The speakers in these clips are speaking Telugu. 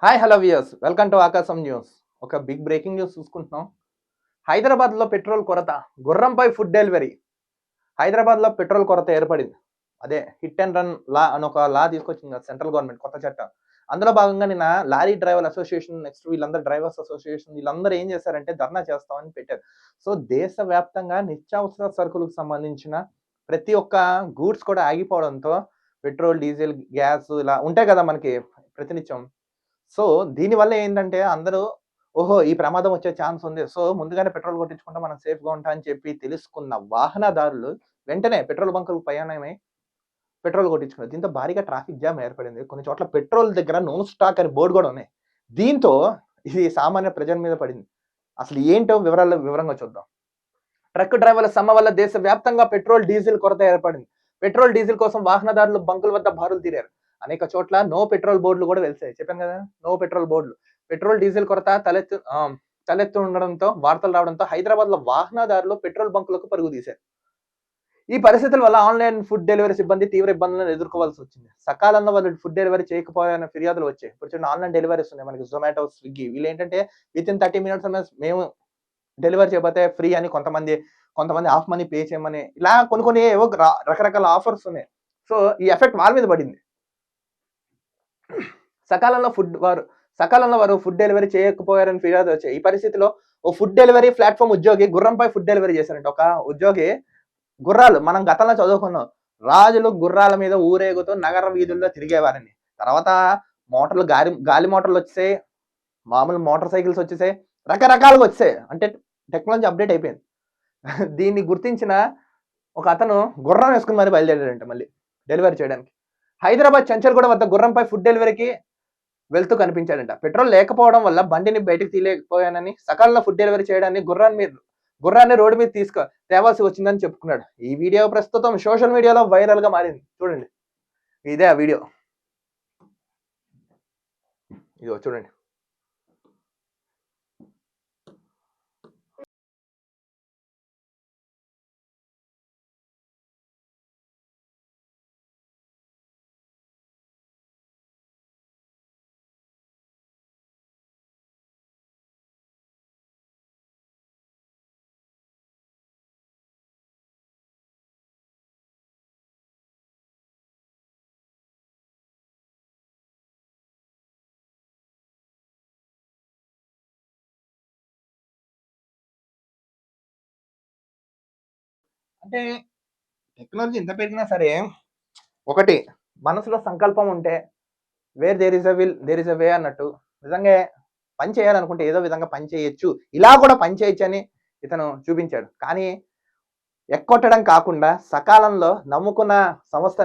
Hi hello viewers welcome to ఆకాశం న్యూస్. ఒక బిగ్ బ్రేకింగ్ న్యూస్ చూసుకుంటున్నాం. హైదరాబాద్లో పెట్రోల్ కొరత, గుర్రంపై ఫుడ్ డెలివరీ. హైదరాబాద్లో పెట్రోల్ కొరత ఏర్పడింది. అదే హిట్ అండ్ రన్ లా అని ఒక లా తీసుకొచ్చింది కదా సెంట్రల్ గవర్నమెంట్, కొత్త చట్టం. అందులో భాగంగా నిన్న లారీ డ్రైవర్ అసోసియేషన్, నెక్స్ట్ వీళ్ళందరూ డ్రైవర్స్ అసోసియేషన్ వీళ్ళందరూ ఏం చేశారంటే ధర్నా చేస్తామని పెట్టారు. సో దేశవ్యాప్తంగా నిత్యావసర సరుకులకు సంబంధించిన ప్రతి ఒక్క గూడ్స్ కూడా ఆగిపోవడంతో పెట్రోల్, డీజిల్, గ్యాస్ ఇలా ఉంటాయి కదా మనకి ప్రతినిత్యం. సో, దీనివల్ల ఏంటంటే అందరూ ఓహో! ఈ ప్రమాదం వచ్చే ఛాన్స్ ఉంది. సో, ముందుగానే పెట్రోల్ కొట్టించుకుంటే మనం సేఫ్‌గా ఉంటాం అని చెప్పి తెలుసుకున్న వాహనదారులు వెంటనే పెట్రోల్ బంకులకు ప్రయాణమై పెట్రోల్ కొట్టించుకున్నారు. దీంతో భారీగా ట్రాఫిక్ జామ్ ఏర్పడింది. కొన్ని చోట్ల పెట్రోల్ దగ్గర నో స్టాక్ అని బోర్డ్ గూడా ఉన్నాయి. దీంతో ఇది సామాన్య ప్రజల మీద పడింది. అసలు ఏంటో వివరంగా చూద్దాం. ట్రక్ డ్రైవర్ల సమ్మె వల్ల దేశవ్యాప్తంగా పెట్రోల్, డీజిల్ కొరత ఏర్పడింది. పెట్రోల్, డీజిల్ కోసం వాహనదారులు బంకుల వద్ద బారులు తీరారు. అనేక చోట్ల నో పెట్రోల్ బోర్డులు కూడా వెలిసాయి. చెప్పాను కదా! నో పెట్రోల్ బోర్డులు. పెట్రోల్, డీజిల్ కొరత తలెత్తుండడంతో వార్తలు రావడంతో హైదరాబాద్‌లో వాహనదారులు పెట్రోల్ బంకులకు పరుగు తీశారు. ఈ పరిస్థితుల వల్ల ఆన్‌లైన్ ఫుడ్ డెలివరీ సిబ్బంది తీవ్ర ఇబ్బందులను ఎదుర్కోవాల్సి వచ్చింది. సకాలంలో వాళ్ళు ఫుడ్ డెలివరీ చేయకపోయారన్న ఫిర్యాదులు వచ్చాయి. ఇప్పుడు చూడండి, ఆన్‌లైన్ డెలివరీస్ ఉన్నాయి మనకి జొమాటో, స్విగ్గీ. వీళ్ళేంటంటే వితిన్ 30 మినిట్స్ అన్నా మేము డెలివరీ చేయకపోతే ఫ్రీ అని కొంతమంది హాఫ్ మనీ పే చేయమని ఇలా కొన్ని ఏవో రకరకాల ఆఫర్స్ ఉన్నాయి. సో ఈ ఎఫెక్ట్ వాళ్ళ మీద పడింది. సకాలంలో వారు ఫుడ్ డెలివరీ చేయకపోయారని ఫిర్యాదు వచ్చాయి. ఈ పరిస్థితిలో ఓ ఫుడ్ డెలివరీ ప్లాట్‌ఫామ్ ఉద్యోగి గుర్రంపై ఫుడ్ డెలివరీ చేశారంట. ఒక ఉద్యోగి గుర్రాలు మనం గతంలో చదువుకున్నాం. రాజులు గుర్రాల మీద ఊరేగుతూ నగర వీధుల్లో తిరిగేవారని. తర్వాత మోటార్లు గాలి మోటార్లు వచ్చేసాయి. మామూలు మోటార్ సైకిల్స్ వచ్చేసాయి. రకరకాలుగా వచ్చేసాయి. అంటే టెక్నాలజీ అప్‌డేట్ అయిపోయింది. దీన్ని గుర్తించిన ఒక అతను గుర్రం వేసుకుని మరి బయలుదేరాడంట మళ్ళీ డెలివరీ చేయడానికి. హైదరాబాద్ చెంచల్గూడ వద్ద గుర్రంపై ఫుడ్ డెలివరీకి వెళ్తూ కనిపించాడంట. పెట్రోల్ లేకపోవడం వల్ల బండిని బయటకు తీయలేకపోయానని, సకాలంలో ఫుడ్ డెలివరీ చేయడాన్ని గుర్రాన్ని రోడ్డు మీద తేవాల్సి వచ్చిందని చెప్పుకున్నాడు. ఈ వీడియో ప్రస్తుతం సోషల్ మీడియాలో వైరల్ గా మారింది. చూడండి, ఇదే ఆ వీడియో. ఇదిగో చూడండి. అంటే టెక్నాలజీ ఎంత పెరిగినా సరే, ఒకటి మనసులో సంకల్పం ఉంటే where there is a will there is a way అన్నట్టు, నిజంగా పని చేయాలనుకుంటే ఏదో విధంగా పని చేయొచ్చు, ఇలా కూడా పని చేయొచ్చు అని ఇతను చూపించాడు. కానీ ఎక్కొట్టడం కాకుండా సకాలంలో నమ్ముకున్న సంస్థ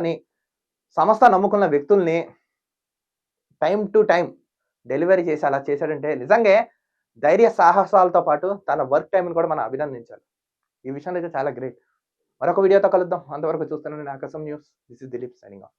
నమ్ముకున్న వ్యక్తుల్ని టైం టు టైం డెలివరీ చేసి అలా చేశాడంటే నిజంగా ధైర్య సాహసాలతో పాటు తన వర్క్ టైంని కూడా మనం అభినందించాలి. ఈ విషయంలో అయితే చాలా గ్రేట్. మరొక వీడియోతో కలుద్దాం. అంతవరకు చూస్తున్నాను ఆకాశం news. This is Dilip signing off.